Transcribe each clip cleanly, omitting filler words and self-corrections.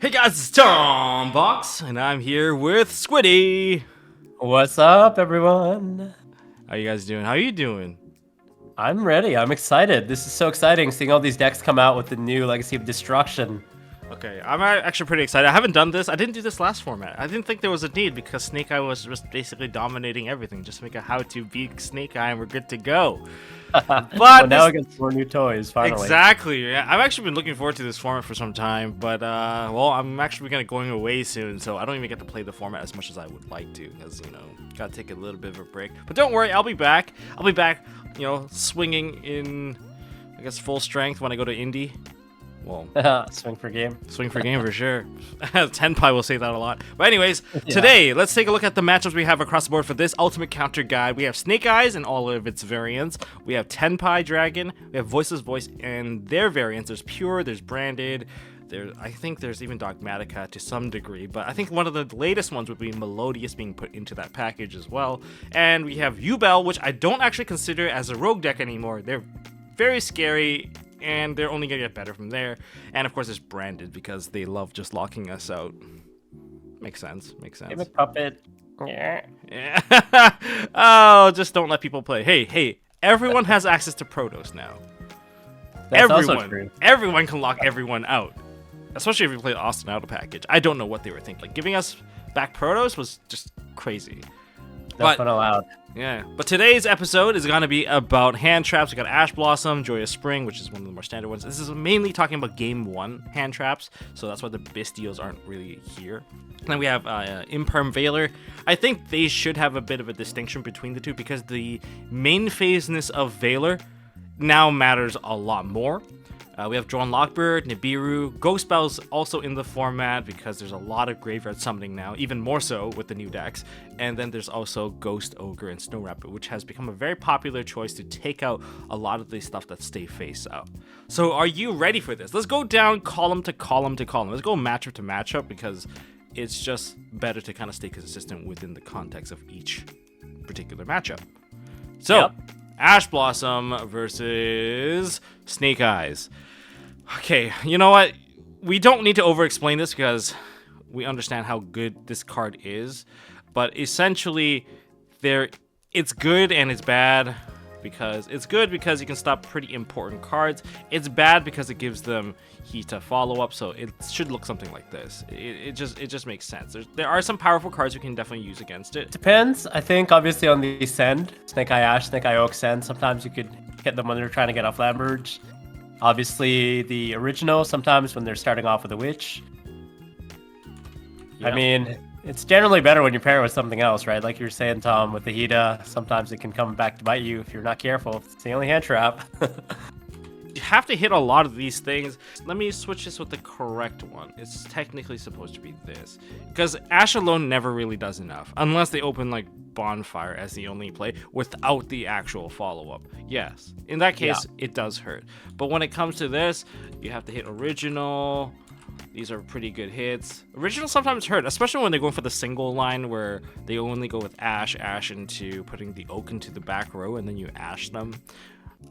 Hey guys, it's Tom Box, and I'm here with Squiddy. What's up, everyone? How you guys doing? How you doing? I'm ready. I'm excited. This is so exciting seeing all these decks come out with the new Legacy of Destruction. Okay, I'm actually pretty excited. I haven't done this. I didn't do this last format. I didn't think there was a need because Snake Eye was just basically dominating everything. Just make a how to beat Snake Eye and we're good to go. But But now we get more new toys, finally. exactly. Yeah, I've actually been looking forward to this format for some time, but well, I'm actually going away soon, so I don't even get to play the format as much as I would like to, because gotta take a little bit of a break. But don't worry, I'll be back. I'll be back. Swinging in, I guess, full strength when I go to Indy. Well, swing for game. Swing for game for sure. Tenpai will say that a lot. But anyways, Today, let's take a look at the matchups we have across the board for this Ultimate Counter Guide. We have Snake Eyes and all of its variants. We have Tenpai Dragon. We have Voiceless Voice and their variants. There's Pure, there's Branded. I think there's even Dogmatica to some degree, but I think one of the latest ones would be Melodious being put into that package as well. And we have Yubel, which I don't actually consider as a rogue deck anymore. They're very scary, and they're only gonna get better from there. And of course, it's Branded because they love just locking us out. Makes sense. Gimmick Puppet. Yeah. Oh, just don't let people play. Hey, everyone has access to Protos now. That's also true. Everyone can lock everyone out. Especially if you play the Austin Auto package. I don't know what they were thinking. Giving us back Protos was just crazy. That's not allowed. Yeah, but today's episode is going to be about hand traps. We got Ash Blossom, Joyous Spring, which is one of the more standard ones. This is mainly talking about Game 1 hand traps, so that's why the Bestials aren't really here. And then we have Imperm Veiler. I think they should have a bit of a distinction between the two because the main phaseness of Veiler now matters a lot more. We have Drawn Lockbird, Nibiru, Ghost Spells also in the format because there's a lot of graveyard summoning now, even more so with the new decks. And then there's also Ghost Ogre and Snow Rapid, which has become a very popular choice to take out a lot of the stuff that stay face up. So are you ready for this? Let's go down column to column to column. Let's go matchup to matchup because it's just better to kind of stay consistent within the context of each particular matchup. So, Ash Blossom versus Snake Eyes. Okay, you know what? We don't need to over-explain this because we understand how good this card is. But essentially, it's good and it's bad because it's good because you can stop pretty important cards. It's bad because it gives them Hita follow-up, so it should look something like this. It just makes sense. There are some powerful cards you can definitely use against it. Depends, I think, obviously on the send. Snake Eye Ash, Snake Eye Oak send. Sometimes you could hit them when they're trying to get off Land Merge. Obviously, the original, sometimes when they're starting off with a Witch. Yep. I mean, it's generally better when you pair it with something else, right? Like you were saying, Tom, with the Hita, sometimes it can come back to bite you if you're not careful. It's the only hand trap. You have to hit a lot of these things. Let me switch this with the correct one. It's technically supposed to be this. Because Ash alone never really does enough. Unless they open like Bonfire as the only play without the actual follow-up. Yes, in that case, it does hurt. But when it comes to this, you have to hit Original. These are pretty good hits. Original sometimes hurt, especially when they're going for the single line where they only go with Ash into putting the Oak into the back row and then you Ash them.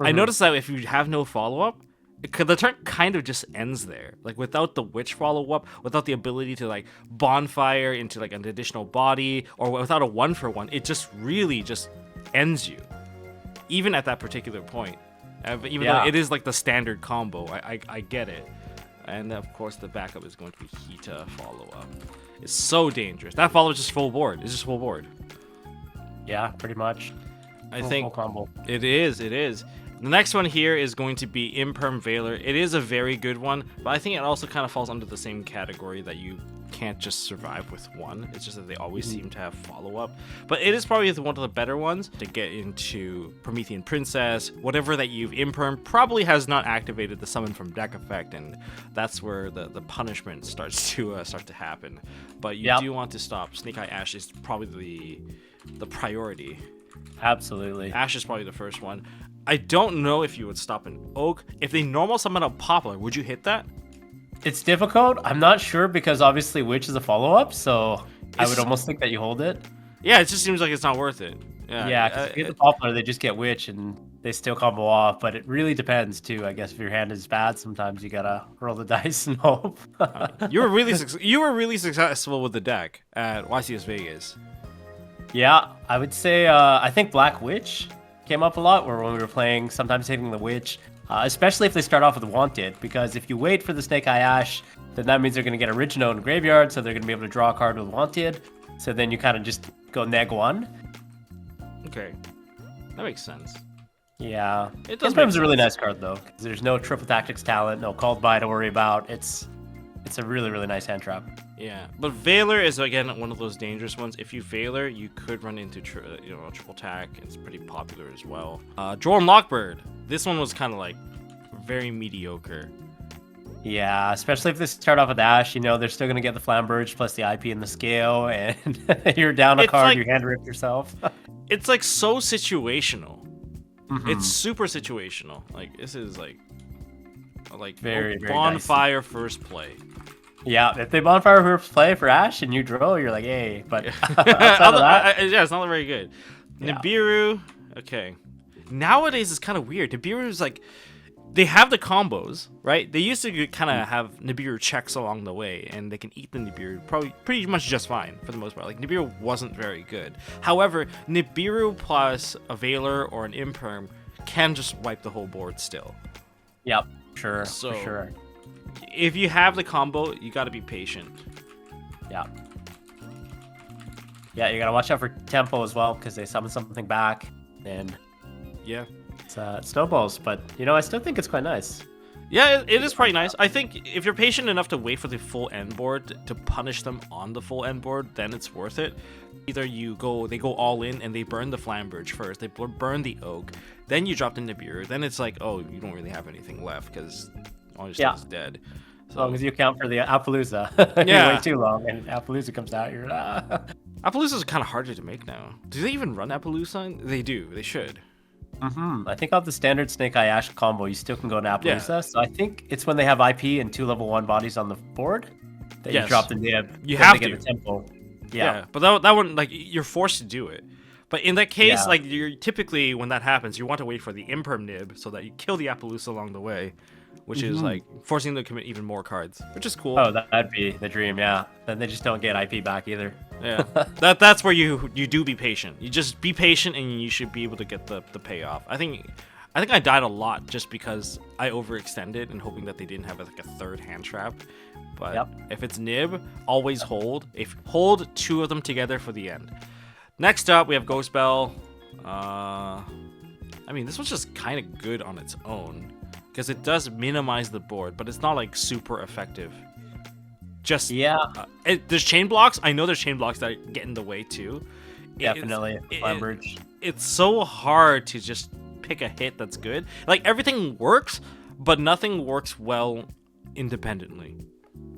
I noticed that if you have no follow-up, the turn kind of just ends there. Like without the Witch follow-up, without the ability to like Bonfire into like an additional body, or without a 1-for-1, it just really just ends you. Even at that particular point. Even though it is like the standard combo, I get it. And of course the backup is going to be Hita follow-up. It's so dangerous. That follow is just full board. It's just full board. Yeah, pretty much. I think full combo. It is. The next one here is going to be Imperm Veiler. It is a very good one, but I think it also kind of falls under the same category that you can't just survive with one. It's just that they always seem to have follow-up. But it is probably one of the better ones to get into Promethean Princess. Whatever that you've Imperm probably has not activated the summon from deck effect, and that's where the punishment starts to happen. But you do want to stop. Snake Eye Ash is probably the priority. Absolutely. Ash is probably the first one. I don't know if you would stop an Oak. If they normal summon a Poplar, would you hit that? It's difficult. I'm not sure because obviously Witch is a follow-up, so I would almost think that you hold it. Yeah, it just seems like it's not worth it. Yeah, because if you get the Poplar, they just get Witch and they still combo off. But it really depends too. I guess if your hand is bad, sometimes you gotta roll the dice and hope. you were really successful with the deck at YCS Vegas. Yeah, I would say I think Black Witch came up a lot, where when we were playing, sometimes hitting the Witch, especially if they start off with Wanted, because if you wait for the Snake Eye Ash, then that means they're going to get Original in Graveyard, so they're going to be able to draw a card with Wanted, so then you kind of just go neg 1. Okay, that makes sense. Yeah, It does Tenpai is make a really sense. nice card, though, because there's no Triple Tactics talent, no Called By to worry about. It's a really, really nice hand trap. Yeah, but Veiler is again one of those dangerous ones. If you Veiler, you could run into triple tack. It's pretty popular as well. Jordan Lockbird. This one was kind of like very mediocre. Yeah, especially if they start off with Ash, they're still going to get the Flamberge plus the IP and the scale, and you're down a It's card, like- you hand rip yourself. It's like so situational. Mhm. It's super situational. Like this is like Very, very bonfire first play. Yeah, if they bonfire first play for Ash and you draw, you're like, hey, but outside of that, Yeah, it's not very good. Yeah. Nibiru, okay. Nowadays it's kind of weird. Nibiru is like, they have the combos, right? They used to kind of have Nibiru checks along the way, and they can eat the Nibiru probably pretty much just fine for the most part. Like Nibiru wasn't very good. However, Nibiru plus a Veiler or an Imperm can just wipe the whole board still. yep, sure, So- for sure. If you have the combo, you got to be patient. Yeah. Yeah, you gotta watch out for tempo as well, because they summon something back, and Yeah. it snowballs. But, I still think it's quite nice. Yeah, it is pretty nice. I think if you're patient enough to wait for the full end board to punish them on the full end board, then it's worth it. Either they go all in and they burn the Flamberge first, they burn the Oak, then you drop the Nibiru, then it's like, oh, you don't really have anything left because all your stuff is dead. As long as you account for the Appaloosa. You Yeah. wait too long, and Appaloosa comes out, you're Appaloosa is kind of harder to make now. Do they even run Appaloosa? They do. They should. I think off the standard Snake Eye Ash combo, you still can go to Appaloosa. So I think it's when they have IP and 2 level 1 bodies on the board that Yes. you drop the nib. You then have they to. get the tempo. Yeah, but that one, like, you're forced to do it. But in that case, Yeah. like, you're typically, when that happens, you want to wait for the Imperm nib so that you kill the Appaloosa along the way, which is, like, forcing them to commit even more cards, which is cool. Oh, that'd be the dream, yeah. Then they just don't get IP back either. Yeah, that's where you do be patient. You just be patient, and you should be able to get the payoff. I think I died a lot just because I overextended and hoping that they didn't have like a third hand trap. But if it's nib, always hold. Hold 2 of them together for the end. Next up, we have Ghost Bell. I mean, this one's just kind of good on its own because it does minimize the board, but it's not like super effective. Just there's chain blocks. I know there's chain blocks that get in the way too. Definitely, Flamberge. It's so hard to just pick a hit that's good. Like everything works, but nothing works well independently.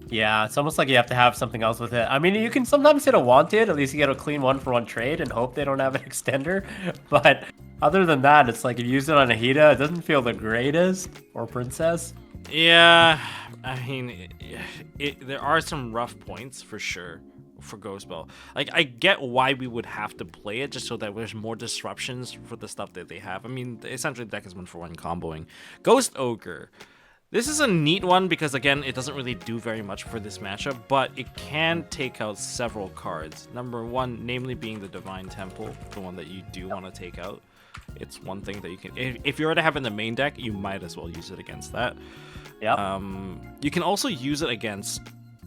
Yeah, it's almost like you have to have something else with it. I mean, you can sometimes hit a Wanted, at least you get a clean 1-for-1 trade and hope they don't have an extender. But other than that, it's like if you use it on a Hida, it doesn't feel the greatest, or Princess. Yeah, I mean, there are some rough points for sure for Ghost Bell. Like, I get why we would have to play it just so that there's more disruptions for the stuff that they have. I mean, essentially, the deck is 1-for-1 comboing. Ghost Ogre. This is a neat one because, again, it doesn't really do very much for this matchup, but it can take out several cards. Number one, namely being the Divine Temple, the one that you do want to take out. It's one thing that you can... If you were to have in the main deck, you might as well use it against that. Yeah. You can also use it against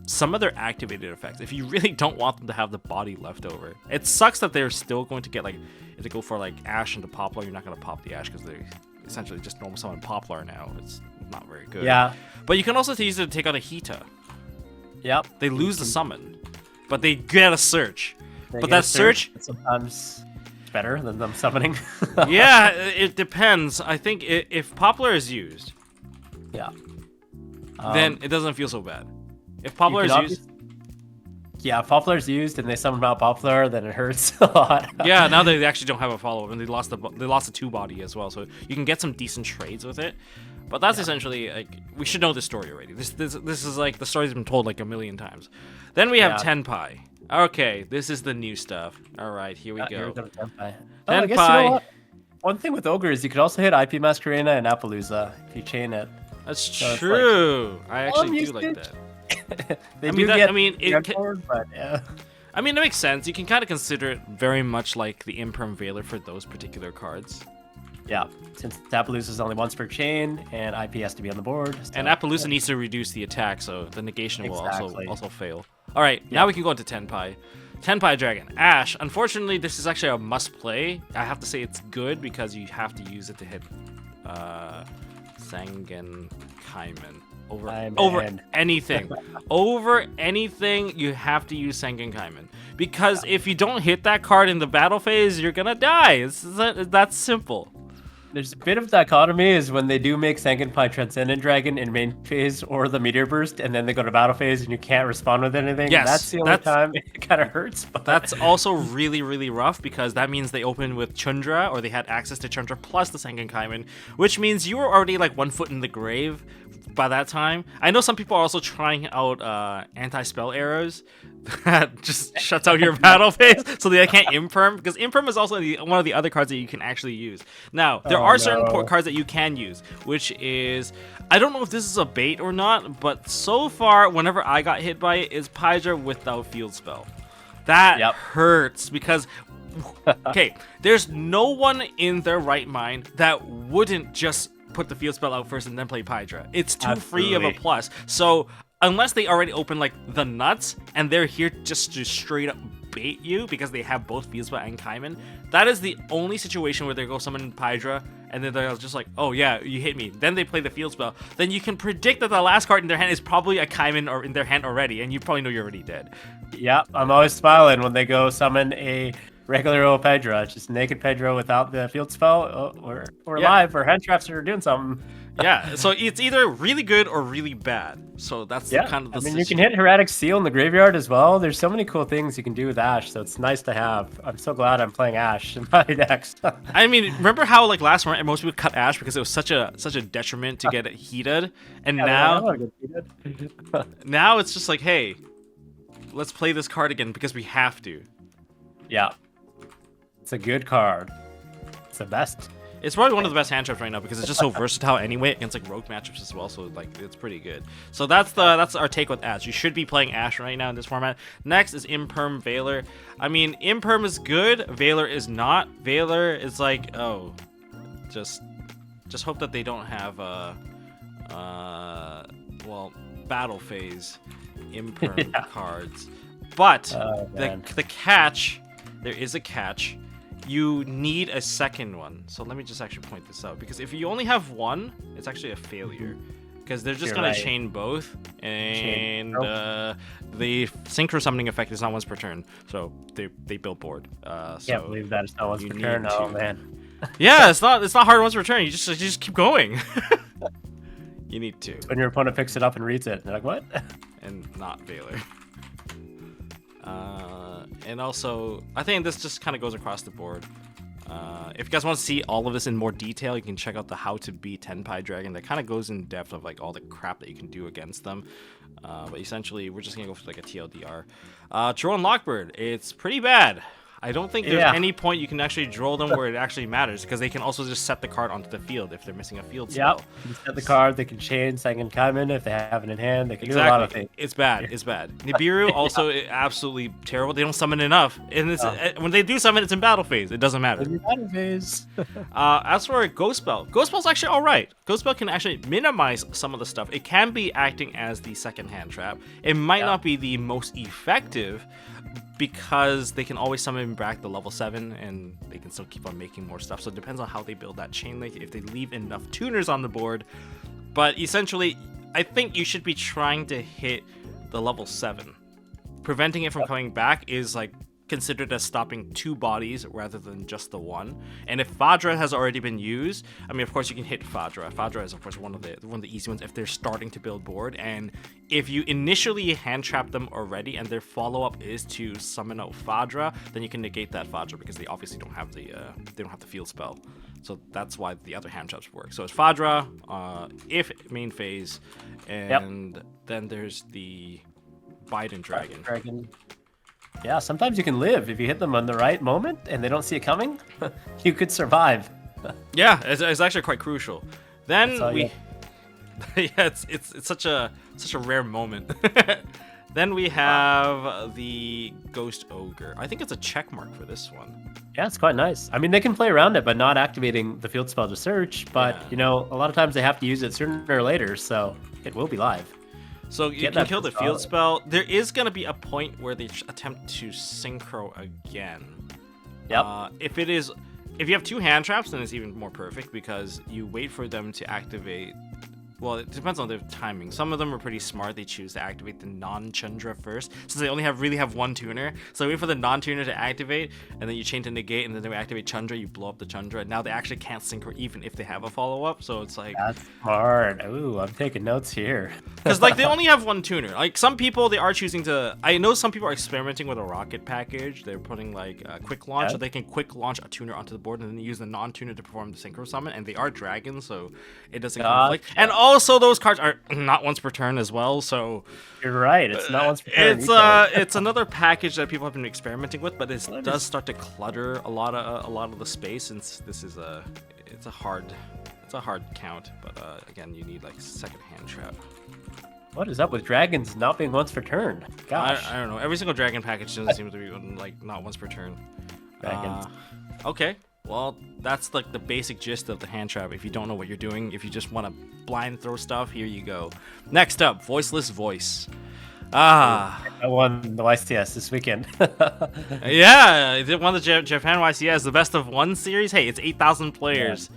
some of their activated effects if you really don't want them to have the body left over. It sucks that they're still going to get, like, if they go for, like, Ash into Poplar, you're not going to pop the Ash because they essentially just normal summon Poplar now. It's not very good. Yeah. But you can also use it to take out a Hita. Yep. They lose the summon, but they get a search. They But get a that search, sometimes it's better than them summoning. yeah, it depends. I think if Poplar is used, Yeah. then it doesn't feel so bad. If Poplar is used, yeah, Poplar's used and they summon out Poplar, then it hurts a lot. yeah, now they actually don't have a follow-up, and they lost the 2-body as well, so you can get some decent trades with it. But that's essentially, like, we should know this story already. This is like the story's been told like a million times. Then we have Tenpai. Okay, this is the new stuff. All right, here we Here go. we go to Tenpai. Oh, I guess you know what? One thing with Ogre is you could also hit IP Masquerena and Appaloosa if you chain it. That's So it's true. I actually do like usage. that. They I do mean, get it forward, but yeah. I mean, it makes sense. You can kind of consider it very much like the Imperm Veiler for those particular cards. Yeah, since Appaloosa is only once per chain, and IP has to be on the board. So, And Appaloosa needs to reduce the attack, so the negation will Exactly. also fail. All right, now we can go into Tenpai. Tenpai Dragon. Ash. Unfortunately, this is actually a must-play. I have to say it's good because you have to use it to hit Sangen Kaiman. Over anything. Over anything, you have to use Sangen Kaiman. Because if you don't hit that card in the battle phase, you're gonna die. That's simple. There's a bit of dichotomy is when they do make Sangenpai Transcendent Dragon in main phase or the Meteor Burst, and then they go to battle phase and you can't respond with anything. Yes, that's the only time it kind of hurts. But that's also really, really rough because that means they open with Chundra, or they had access to Chundra plus the Sangen Kaiman, which means you were already like 1 foot in the grave by that time. I know some people are also trying out anti-spell arrows that just shuts out your battle phase so they can't Imperm, because Imperm is also one of the other cards that you can actually use. Now, there are certain cards that you can use, which is, I don't know if this is a bait or not, but so far, whenever I got hit by it, is Pydra without Field Spell. That hurts because, okay, there's no one in their right mind that wouldn't just put the Field Spell out first and then play Pydra. It's too free of a plus. So unless they already open like the nuts and they're here just to straight up bait you because they have both Field Spell and Kaiman, that is the only situation where they go summon Pydra and then they're just like, oh yeah, you hit me. Then they play the Field Spell. Then you can predict that the last card in their hand is probably a Kaiman or in their hand already, and you probably know you're already dead. Yeah, I'm always smiling when they go summon a regular old Pedro, just naked Pedro without the Field Spell. We're live, or hand traps are doing something. Yeah, so it's either really good or really bad. So that's kind of the I mean, you can hit Heretic Seal in the graveyard as well. There's so many cool things you can do with Ash, so it's nice to have. I'm so glad I'm playing Ash in my decks. I mean, remember how like last round most people cut Ash because it was such a detriment to get it heated, and now it's just like, hey, let's play this card again because we have to. Yeah, it's a good card. It's the best. It's probably one of the best hand traps right now because it's just so versatile anyway against like rogue matchups as well. So like it's pretty good. So that's our take with Ash. You should be playing Ash right now in this format. Next is Imperm Veiler. I mean, Imperm is good. Veiler is not. Veiler is like, oh, just hope that they don't have well, battle phase Imperm cards. But the catch, there is a catch. You need a second one. So let me just actually point this out, because if you only have one, it's actually a failure, because they're just going to chain both, and the synchro summoning effect is not once per turn, so they build board. Can't believe that it's not once per turn. Oh man. Yeah, it's not hard once per turn. You just keep going. You need to. When your opponent picks it up and reads it, they're like, what? And not Veiler. And also, I think this just kind of goes across the board. If you guys want to see all of this in more detail, you can check out the How to Beat Tenpai Dragon. That kind of goes in depth of like all the crap that you can do against them. But essentially, we're just gonna go for like a TLDR. Drone Lockbird, it's pretty bad. I don't think there's any point you can actually draw them where it actually matters, because they can also just set the card onto the field if they're missing a field spell. Yep, you set the card, they can chain Sangen Kaiman if they have it in hand, they can do a lot of things. It's bad, it's bad. Nibiru also absolutely terrible. They don't summon enough, and it's, when they do summon, it's in battle phase. It doesn't matter. In battle phase. As for Ghost Spell, Ghost Spell's actually alright. Ghost Spell can actually minimize some of the stuff. It can be acting as the second hand trap. It might not be the most effective, because they can always summon back the level 7 and they can still keep on making more stuff. So it depends on how they build that chain link, if they leave enough tuners on the board. But essentially, I think you should be trying to hit the level 7. Preventing it from coming back is like considered as stopping 2 bodies rather than just the one. And if Fadra has already been used, I mean, of course you can hit Fadra. Fadra is of course one of the easy ones if they're starting to build board. And if you initially hand trap them already and their follow-up is to summon out Fadra, then you can negate that Fadra because they obviously don't have the field spell. So that's why the other hand traps work. So it's Fadra, if main phase, and then there's the Biden Dragon. Yeah, sometimes you can live if you hit them on the right moment and they don't see it coming. You could survive. Yeah, it's actually quite crucial. Then we, you. yeah, it's such a rare moment. Then we have the Ghost Ogre. I think it's a check mark for this one. Yeah, it's quite nice. I mean, they can play around it, but not activating the field spell to search. But Yeah. you know, a lot of times they have to use it sooner or later, so it will be live. So you Get can that kill the field field spell. There is gonna be a point where they attempt to synchro again. Yep. If you have two hand traps, then it's even more perfect because you wait for them to activate. Well, it depends on their timing. Some of them are pretty smart. They choose to activate the non-Chandra first, since they only really have one tuner. So wait for the non-tuner to activate, and then you chain to negate, and then they activate Chandra. You blow up the Chandra. Now they actually can't synchro even if they have a follow-up. So it's like That's hard. Ooh, I'm taking notes here. because like they only have one tuner. Like some people, they are choosing to. I know some people are experimenting with a rocket package. They're putting like a quick launch, so they can quick launch a tuner onto the board, and then use the non-tuner to perform the synchro summon. And they are dragons, so it doesn't conflict. And also those cards are not once per turn as well. So You're right. It's not once per turn. it's another package that people have been experimenting with, but it does start to clutter a lot of the space since this is it's a hard count. But again, you need like second hand trap. What is up with dragons not being once per turn? Gosh. I don't know. Every single dragon package doesn't seem to be like not once per turn. Dragons. Okay. Well, that's like the basic gist of the hand trap. If you don't know what you're doing, if you just want to blind throw stuff, here you go. Next up, Voiceless Voice. I won the YCS this weekend. Yeah, it won the Japan YCS, the best of one series. Hey, it's 8,000 players.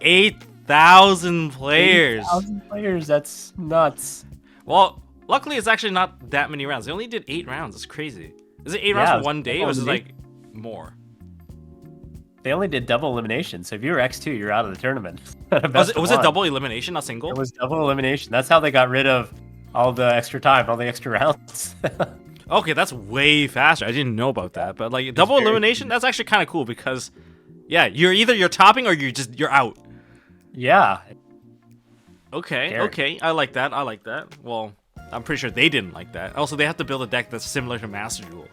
Yeah. 8,000 players. 8,000 players, that's nuts. Well, luckily it's actually not that many rounds. They only did 8 rounds. It's crazy. Is it 8 rounds for one day, or is it like more? They only did double elimination, so if you were X2, you're out of the tournament. Was it double elimination, not single? It was double elimination. That's how they got rid of all the extra time, all the extra rounds. Okay, that's way faster. I didn't know about that, but like double elimination, that's actually kind of cool because, yeah, you're topping or you're out. Yeah. Okay, I like that. Well, I'm pretty sure they didn't like that. Also, they have to build a deck that's similar to Master Duel.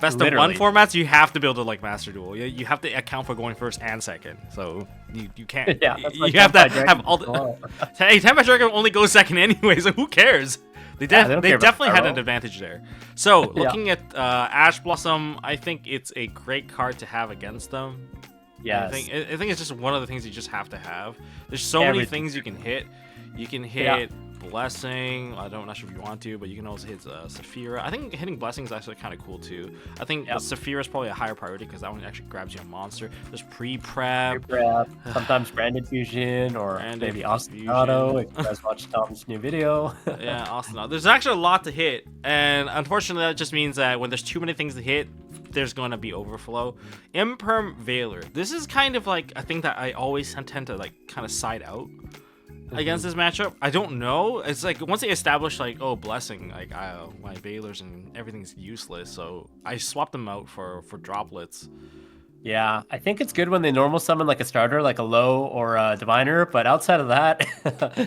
Best of one formats, you have to build it like Master Duel. You have to account for going first and second. So you can't. Yeah, you have to have all the. Hey, Tenpai Dragon only goes second anyway, so who cares? They definitely had an advantage there. So looking at Ash Blossom, I think it's a great card to have against them. Yeah, I think it's just one of the things you just have to have. There's so many things you can hit. You can hit Blessing. Not sure if you want to, but you can also hit Saphira. I think hitting Blessing is actually kind of cool too. I think Saphira is probably a higher priority because that one actually grabs you a monster. There's pre-prep. Sometimes Branded Fusion or maybe Austin Auto. If you guys watch Tom's new video. Yeah, Austin Auto. There's actually a lot to hit, and unfortunately, that just means that when there's too many things to hit, there's going to be overflow. Imperm Veiler. This is kind of like a thing that I always tend to like kind of side out against this matchup. I don't know. It's like once they establish like, oh, Blessing, like my Veilers and everything's useless, so I swapped them out for droplets. Yeah, I think it's good when they normal summon like a starter, like a low or a diviner, but outside of that,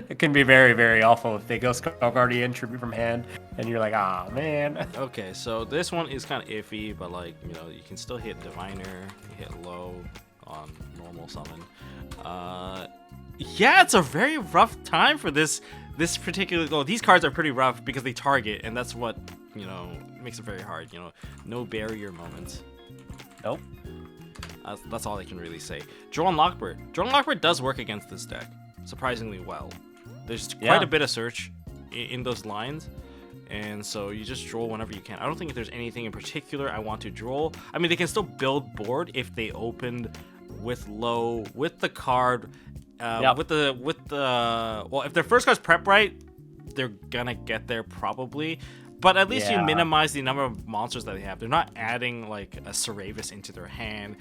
it can be very, very awful if they go Skull Guardian, Tribute from hand, and you're like, ah, man. Okay, so this one is kind of iffy, but like, you can still hit diviner, you hit low on normal summon. Yeah, it's a very rough time for this particular. Well, these cards are pretty rough because they target, and that's what makes it very hard. No barrier moments. Nope. That's all I can really say. Drone Lockbird. Drone Lockbird does work against this deck surprisingly well. There's quite a bit of search in those lines, and so you just draw whenever you can. I don't think there's anything in particular I want to draw. I mean, they can still build board if they opened with low with the card. With the well, if their first card's prep right, they're gonna get there probably. But at least you minimize the number of monsters that they have. They're not adding like a Ceravis into their hand.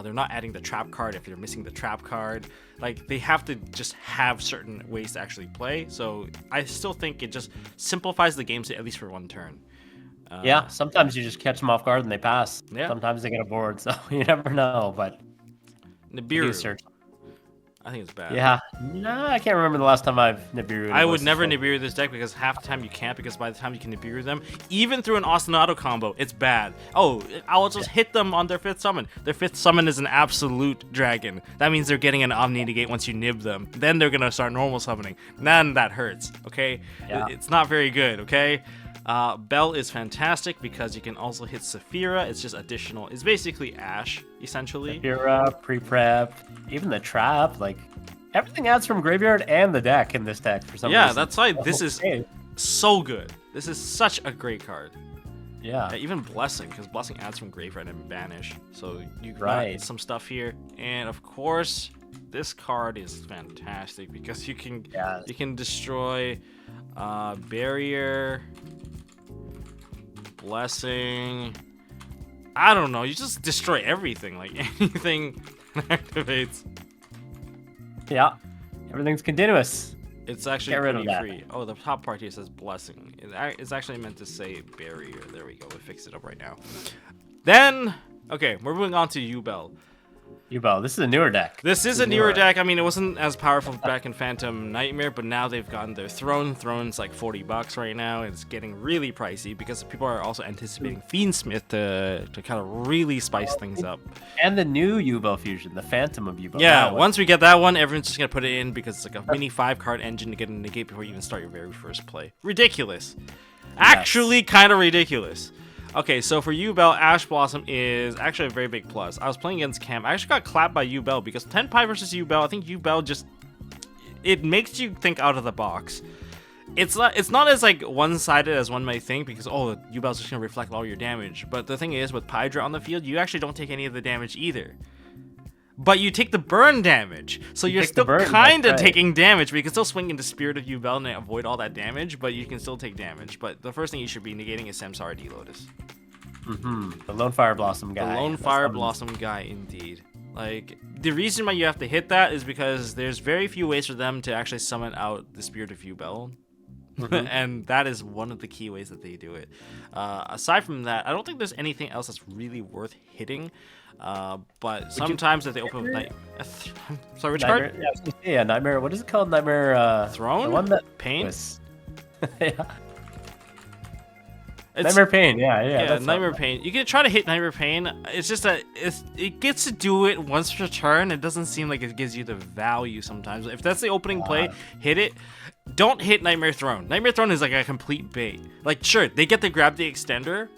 They're not adding the trap card if they're missing the trap card. Like they have to just have certain ways to actually play. So I still think it just simplifies the game at least for one turn. Yeah, sometimes you just catch them off guard and they pass. Yeah. Sometimes they get a board, so you never know. But Nibiru. I think it's bad. Yeah. No, I can't remember the last time I've Nibiru. I would never Nibiru this deck because half the time you can't, because by the time you can Nibiru them, even through an Ostinato combo, it's bad. Oh, I'll just hit them on their 5th summon. Their 5th summon is an absolute dragon. That means they're getting an Omni Negate once you nib them. Then they're gonna start normal summoning. Then that hurts, okay? Yeah. It's not very good, okay? Bell is fantastic because you can also hit Saphira. It's just additional. It's basically Ash, essentially. Saphira, pre-prep, even the trap, like everything adds from graveyard and the deck in this deck for some reason. Yeah, that's why this is so good. This is such a great card. Yeah. Even Blessing, because Blessing adds from graveyard and banish. So you got some stuff here. And of course, this card is fantastic because you can destroy Barrier, Blessing. I don't know. You just destroy everything. Like anything that activates. Yeah. Everything's continuous. It's actually pretty free. Oh, the top part here says Blessing. It's actually meant to say Barrier. There we go. We fixed it up right now. Then, okay, we're moving on to Yubel. Yubel, this is a newer deck. This is a newer deck. I mean, it wasn't as powerful back in Phantom Nightmare, but now they've gotten their Throne. Throne's like $40 right now. It's getting really pricey because people are also anticipating Fiendsmith to kind of really spice things up. And the new Yubel fusion, the Phantom of Yubel. Yeah, once we get that one, everyone's just going to put it in because it's like a mini 5-card engine to get a negate before you even start your very first play. Ridiculous. Actually, kind of ridiculous. Okay, so for Yubel, Ash Blossom is actually a very big plus. I was playing against Cam. I actually got clapped by Yubel because Tenpai versus Yubel, I think Yubel just... It makes you think out of the box. It's not as like one-sided as one might think because, oh, Yubel's just going to reflect all your damage. But the thing is, with Pydra on the field, you actually don't take any of the damage either. But you take the burn damage, so you're still kind of taking damage, but you can still swing into Spirit of Yubel and avoid all that damage, but you can still take damage. But the first thing you should be negating is Samsara D-Lotus. The Lone Fire Blossom guy. The Lone Fire Blossom guy, indeed. Like, the reason why you have to hit that is because there's very few ways for them to actually summon out the Spirit of Yubel. And that is one of the key ways that they do it. Aside from that, I don't think there's anything else that's really worth hitting. But sometimes if they open with Night... Sorry, which card? Yeah, Nightmare. What is it called? Nightmare... Throne? The one that... Pain? Nightmare Pain, yeah. Nightmare Pain. You can try to hit Nightmare Pain. It's just that it gets to do it once per turn. It doesn't seem like it gives you the value sometimes. If that's the opening play, hit it. Don't hit Nightmare Throne. Nightmare Throne is like a complete bait. Like, sure, they get to grab the extender,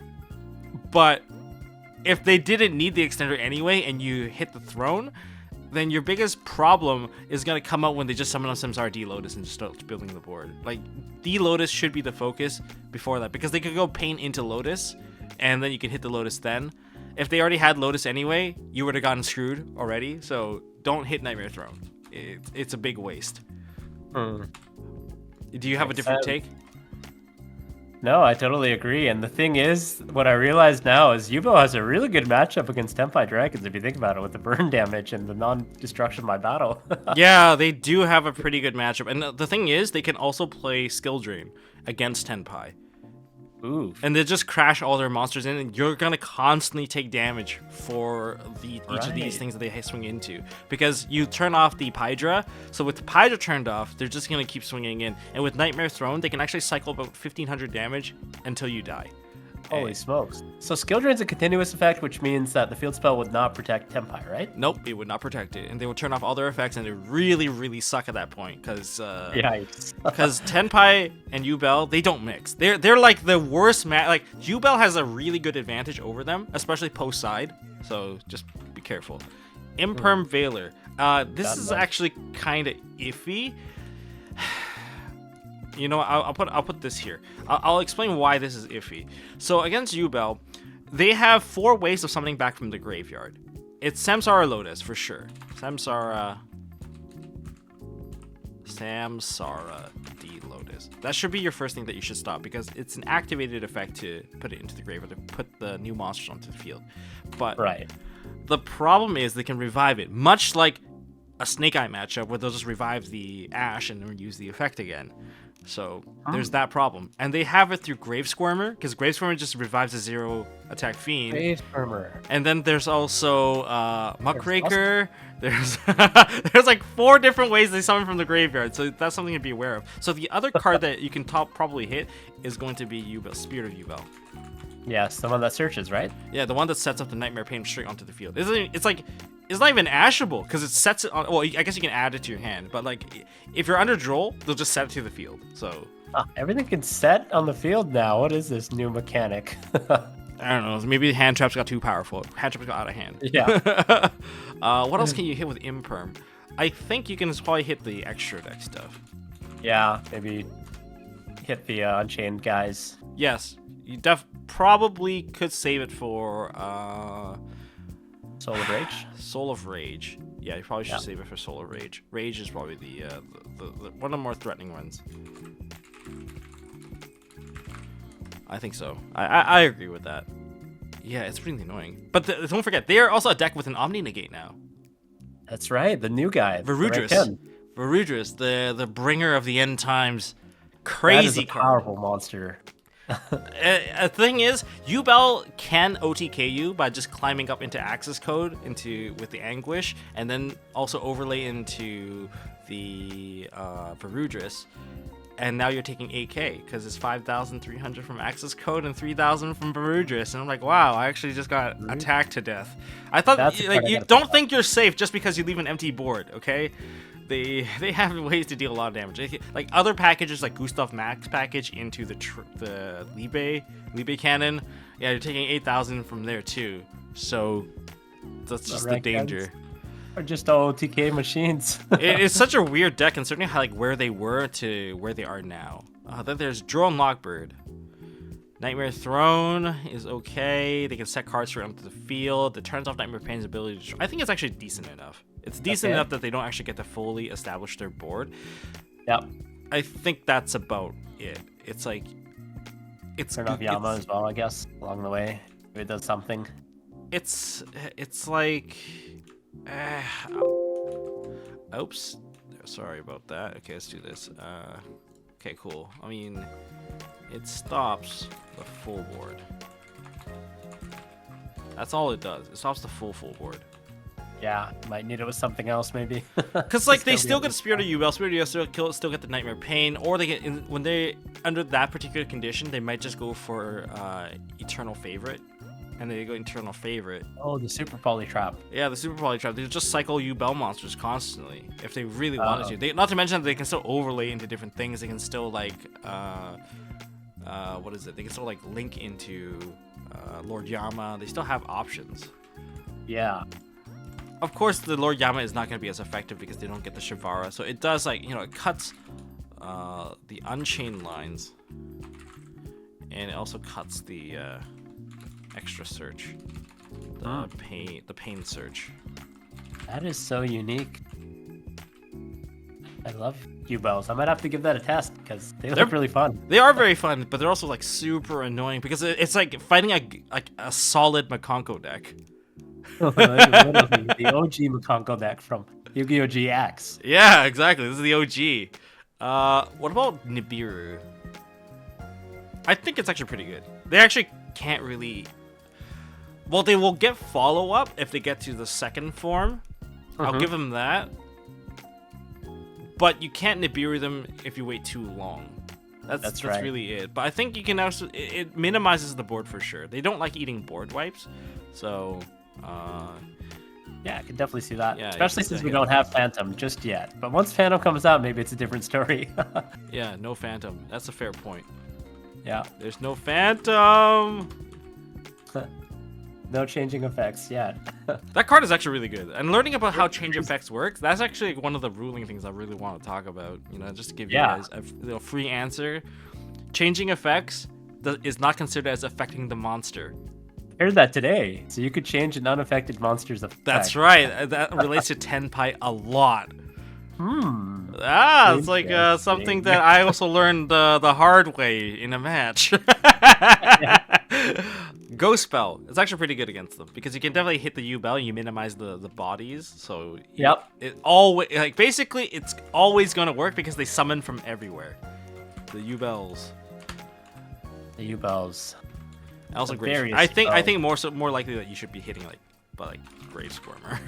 but if they didn't need the extender anyway and you hit the Throne, then your biggest problem is going to come out when they just summon on Samsara D-Lotus and just start building the board. Like, D-Lotus should be the focus before that, because they could go Pain into Lotus, and then you can hit the Lotus then. If they already had Lotus anyway, you would have gotten screwed already, so don't hit Nightmare Throne. It's a big waste. Do you have a different take? No, I totally agree. And the thing is, what I realize now is Yubel has a really good matchup against Tenpai Dragons, if you think about it, with the burn damage and the non-destruction by battle. Yeah, they do have a pretty good matchup. And the thing is, they can also play Skill Drain against Tenpai. Ooh. And they just crash all their monsters in, and you're gonna constantly take damage for each of these things that they swing into, because you turn off the Pydra. So with the Pydra turned off, they're just gonna keep swinging in, and with Nightmare Throne, they can actually cycle about 1500 damage until you die. Holy smokes. So Skill Drain's a continuous effect, which means that the field spell would not protect Tenpai, right? Nope, it would not protect it. And they would turn off all their effects, and they really, really suck at that point. Because Tenpai and Yubel, they don't mix. They're like the worst match. Like, Yubel has a really good advantage over them, especially post-side. So just be careful. Imperm Veiler. This is actually kind of iffy. You know, I'll put this here. I'll explain why this is iffy. So against Yubel, they have 4 ways of summoning back from the graveyard. It's Samsara Lotus for sure. Samsara D-Lotus. That should be your first thing that you should stop, because it's an activated effect to put it into the graveyard, to put the new monsters onto the field. But the problem is they can revive it, much like a Snake Eye matchup where they'll just revive the Ash and then use the effect again. So there's that problem. And they have it through Grave Squirmer, because Grave Squirmer just revives a 0 attack fiend. Grave Squirmer. And then there's also Muckraker. There's there's like 4 different ways they summon from the graveyard, so that's something to be aware of. So the other card that you can probably hit is going to be Yubel, Spirit of Yubel. Yes, the one that searches, right? Yeah, the one that sets up the Nightmare Pain straight onto the field. It's not even ashable because it sets it on. Well, I guess you can add it to your hand, but like if you're under Droll, they'll just set it to the field. So everything can set on the field now. What is this new mechanic? I don't know. Maybe hand traps got too powerful. Hand traps got out of hand. Yeah. What else can you hit with Imperm? I think you can probably hit the extra deck stuff. Yeah, maybe hit the Unchained guys. Yes, you probably could save it for Soul of Rage. Soul of Rage. Yeah, you probably should save it for Soul of Rage. Rage is probably the one of the more threatening ones. I think so. I agree with that. Yeah, it's really annoying. But don't forget, they are also a deck with an Omni Negate now. That's right, the new guy. Varudris. Varudris, the bringer of the end times. Crazy that is a powerful monster. A thing is, Yubel can OTK you by just climbing up into access code with the Anguish, and then also overlay into the Varudris. And now you're taking 8k because it's 5,300 from access code and 3,000 from Varudris, and I'm like, wow, I actually just got attacked to death. I thought you don't think you're safe just because you leave an empty board, okay? They have ways to deal a lot of damage. Like other packages, like Gustav Max package into the Libe cannon. Yeah, you're taking 8,000 from there too. So that's just the danger. Or just all TK machines. It's such a weird deck, considering how where they were to where they are now. Then there's Drone Lockbird. Nightmare Throne is okay. They can set cards for onto the field. It turns off Nightmare Pain's ability to. I think it's actually decent enough. It's decent enough that they don't actually get to fully establish their board. Yep. I think that's about it. It's like turn off Yama as well, I guess, along the way. If it does something. It's like. Oops. Sorry about that. Okay, let's do this. Okay, cool. I mean, it stops the full board. That's all it does. It stops the full board. Yeah, might need it with something else maybe. Because like they still get Spirit of Yubel, Spirit of Yubel still get the Nightmare Pain, or they get when they under that particular condition, they might just go for Eternal Favorite. And they go Eternal Favorite. Oh, the Super Poly Trap. Yeah, the Super Poly Trap. They just cycle Yubel monsters constantly if they really wanted to. Not to mention that they can still overlay into different things. They can still like, what is it? They can still like link into Lord Yama. They still have options. Yeah. Of course, the Lord Yama is not going to be as effective because they don't get the Shivara. So it does like, it cuts the Unchained lines. And it also cuts the extra search, the pain search. That is so unique. I love Yubels. I might have to give that a test because they look really fun. They are very fun, but they're also like super annoying because it's like fighting a solid Makonko deck. Literally, the OG Makonko deck from Yu-Gi-Oh! GX. Yeah, exactly. This is the OG. What about Nibiru? I think it's actually pretty good. They actually can't really. Well, they will get follow-up if they get to the second form. I'll give them that. But you can't Nibiru them if you wait too long. That's right. Really it. But I think you can also... It minimizes the board for sure. They don't like eating board wipes. So... yeah, I can definitely see that. Yeah, especially since we don't have Phantom just yet. But once Phantom comes out, maybe it's a different story. Yeah, no Phantom. That's a fair point. Yeah. There's no Phantom! No changing effects yet. That card is actually really good. And learning about how change effects works, that's actually one of the ruling things I really want to talk about. Just to give you guys a free answer. Changing effects is not considered as affecting the monster. I heard that today. So you could change an unaffected monster's effect. That's right. That relates to Tenpai a lot. It's like something that I also learned the hard way in a match. Ghost Spell. It's actually pretty good against them because you can definitely hit the Yubel and you minimize the bodies. So yep, it always basically it's always gonna work because they summon from everywhere. The Yubels. The Yubels. Also The great. various I think spells. more likely that you should be hitting like Grave Squirmer.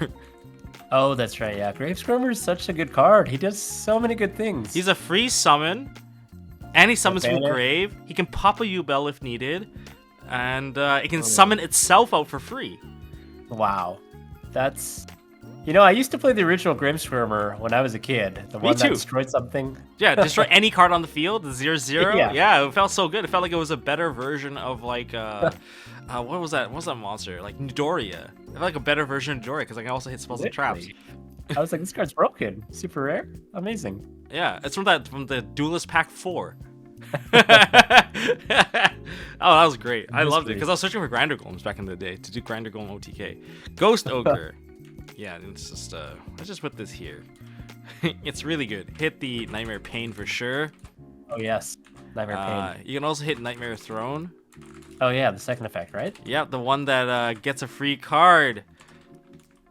Oh, that's right. Yeah, Grave Squirmer is such a good card. He does so many good things. He's a free summon, and he summons from banner. Grave. He can pop a Yubel if needed, and it can summon itself out for free. Wow, that's. I used to play the original Grave Squirmer when I was a kid. The one that too. destroyed something. Yeah, destroy any card on the field. The 0/0. Yeah. Yeah, it felt so good. It felt like it was a better version of like what was that? What was that monster? Like Nidoria. It felt like a better version of Nidoria because I can also hit spells and traps. I was like, this card's broken. Super rare. Amazing. Yeah, it's from the Duelist Pack 4. Oh, that was great. I loved it because I was searching for Grinder Golems back in the day to do Grinder Golem OTK. Ghost Ogre. Yeah, it's just let's just put this here. It's really good. Hit the Nightmare Pain for sure. Oh yes, Nightmare Pain. You can also hit Nightmare Throne. Oh yeah, the second effect, right? Yeah, the one that gets a free card.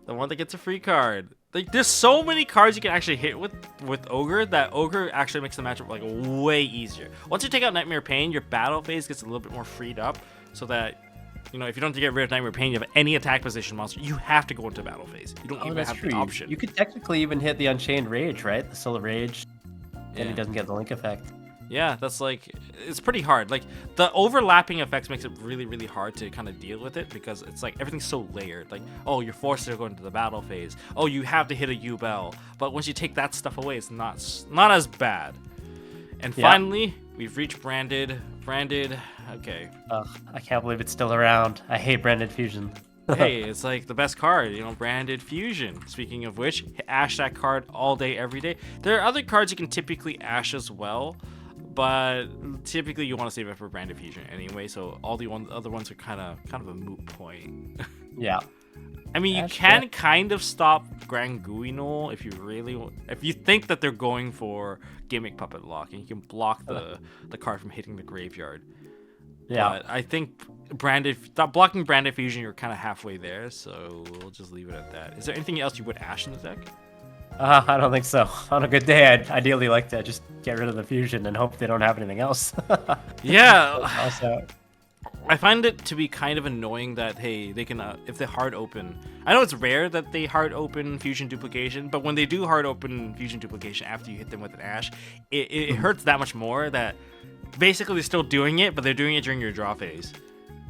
The one that gets a free card. Like, there's so many cards you can actually hit with Ogre that Ogre actually makes the matchup like way easier. Once you take out Nightmare Pain, your battle phase gets a little bit more freed up, so that if you don't have to get rid of Nightmare Pain, you have any attack position monster, you have to go into battle phase. You don't even have the option. You could technically even hit the Unchained Rage, right? The Solar Rage. Then he doesn't get the link effect. Yeah, that's like, it's pretty hard. Like, the overlapping effects makes it really, really hard to kind of deal with it because it's like everything's so layered. Like, oh, you're forced to go into the battle phase. Oh, you have to hit a Yubel. But once you take that stuff away, it's not as bad. And finally, we've reached branded. Okay. I can't believe it's still around. I hate branded fusion. Hey, it's like the best card, branded fusion. Speaking of which, ash that card all day, every day. There are other cards you can typically ash as well, but typically you want to save it for branded fusion anyway. So all the other ones are kind of a moot point. Yeah. I mean, you can kind of stop Grand Guignol if you think that they're going for Gimmick Puppet Lock, and you can block the card from hitting the graveyard. Yeah. But I think blocking branded fusion, you're kind of halfway there, so we'll just leave it at that. Is there anything else you would ash in the deck? I don't think so. On a good day, I'd ideally like to just get rid of the fusion and hope they don't have anything else. Yeah. Also, I find it to be kind of annoying that, hey, they can, if they hard open... I know it's rare that they hard open fusion duplication, but when they do hard open fusion duplication after you hit them with an ash, it hurts that much more that basically they're still doing it, but they're doing it during your draw phase.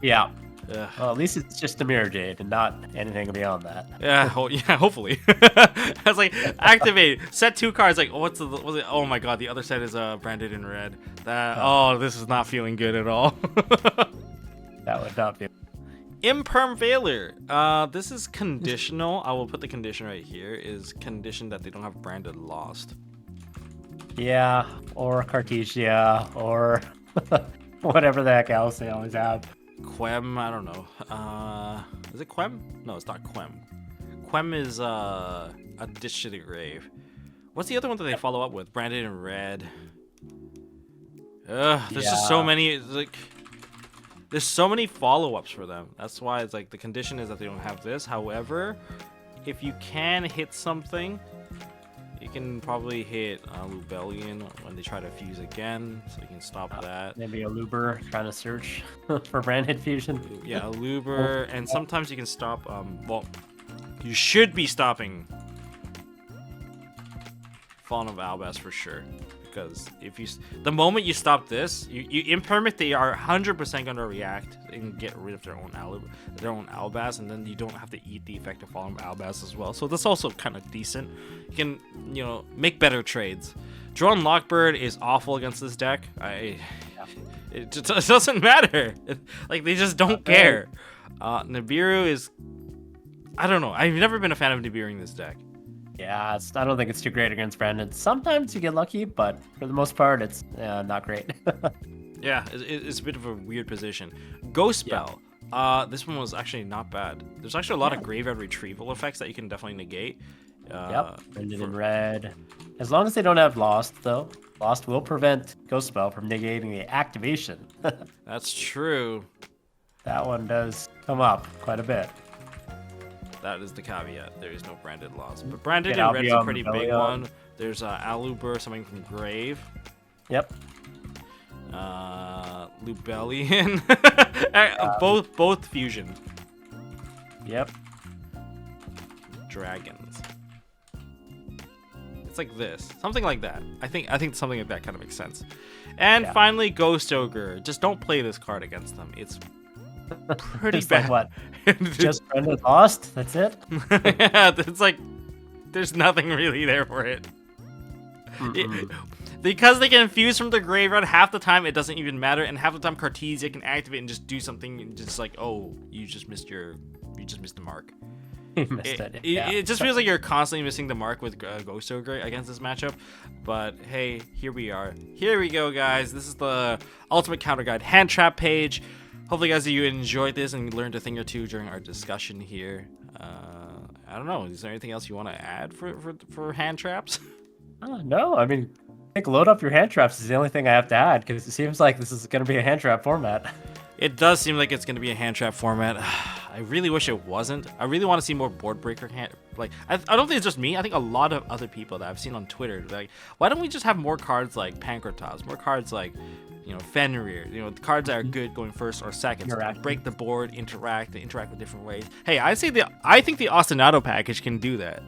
Yeah. Well, at least it's just a Mirror Jade and not anything beyond that. Yeah, hopefully. I was like, activate, set 2 cards. Like, what's it? Oh my god, the other set is branded in red. This is not feeling good at all. That would not be. Imperm Veiler. This is conditional. I will put the condition right here. Is condition that they don't have branded Lost. Yeah, or Cartesia, or whatever the heck else they always have. Quem, I don't know. Is it Quem? No, it's not Quem. Quem is a Ditch to the Grave. What's the other one that they follow up with? Branded in red. There's just so many. There's so many follow-ups for them. That's why it's like the condition is that they don't have this. However, if you can hit something, you can probably hit Lubellion when they try to fuse again, so you can stop that. Maybe a Luber trying to search for branded fusion. Yeah, a Luber, and sometimes you can stop. Well, you should be stopping Fallen of Albas for sure, because if the moment you stop this, you impermit, they are 100% gonna react and get rid of their own Albas, and then you don't have to eat the effect of Fallen of Albas as well. So that's also kind of decent. You can make better trades. Drone Lockbird is awful against this deck. It doesn't matter. Like, they just don't care. Nibiru is, I don't know. I've never been a fan of Nibiru in this deck. Yeah, I don't think it's too great against branded. Sometimes you get lucky, but for the most part, it's not great. Yeah, it's a bit of a weird position. Ghost Spell. Yeah. This one was actually not bad. There's actually a lot of graveyard retrieval effects that you can definitely negate. Branded in red. As long as they don't have Lost, though. Lost will prevent Ghost Spell from negating the activation. That's true. That one does come up quite a bit. That is the caveat. There is no branded Lost. But branded in red is a pretty big one. There's Aluber, something from Grave. Yep. Lubellian. Both fusion. Yep. Dragons. It's like this, something like that. I think something like that kind of makes sense. And finally, Ghost Ogre. Just don't play this card against them. It's pretty bad. Like what? Just friendly lost. That's it. Yeah, it's like there's nothing really there for it. Because they can infuse from the graveyard, half the time it doesn't even matter, and half the time Cartesia can activate and just do something, just like, oh, you just missed the mark. It just feels like you're constantly missing the mark with Ghost Ogre against this matchup. But hey, here we are. Here we go, guys. This is the Ultimate Counter Guide hand trap page. Hopefully, guys, you enjoyed this and learned a thing or two during our discussion here. I don't know. Is there anything else you want to add for hand traps? No, I mean, I think load up your hand traps is the only thing I have to add, because it seems like this is going to be a hand trap format. It does seem like it's going to be a hand trap format. I really wish it wasn't. I really want to see more board breaker hand. Like, I don't think it's just me. I think a lot of other people that I've seen on Twitter, like, why don't we just have more cards like Pancratos, more cards like, Fenrir, cards that are good going first or second. So break the board, interact with different ways. Hey, I think the Ostinato package can do that.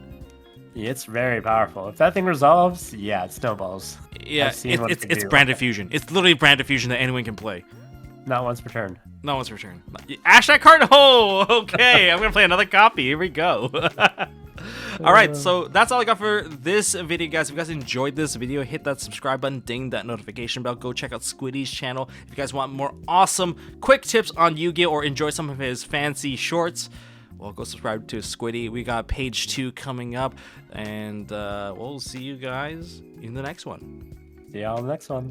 It's very powerful. If that thing resolves, yeah, it snowballs. Yeah, it's branded fusion. It's literally branded fusion that anyone can play. Not once per turn. Not once per turn. Ash that card? Oh, okay. I'm going to play another copy. Here we go. All right, so that's all I got for this video, guys. If you guys enjoyed this video, hit that subscribe button, ding that notification bell. Go check out Squiddy's channel. If you guys want more awesome, quick tips on Yu-Gi-Oh! Or enjoy some of his fancy shorts, well, go subscribe to Squiddy. We got page 2 coming up, and we'll see you guys in the next one. See y'all in the next one.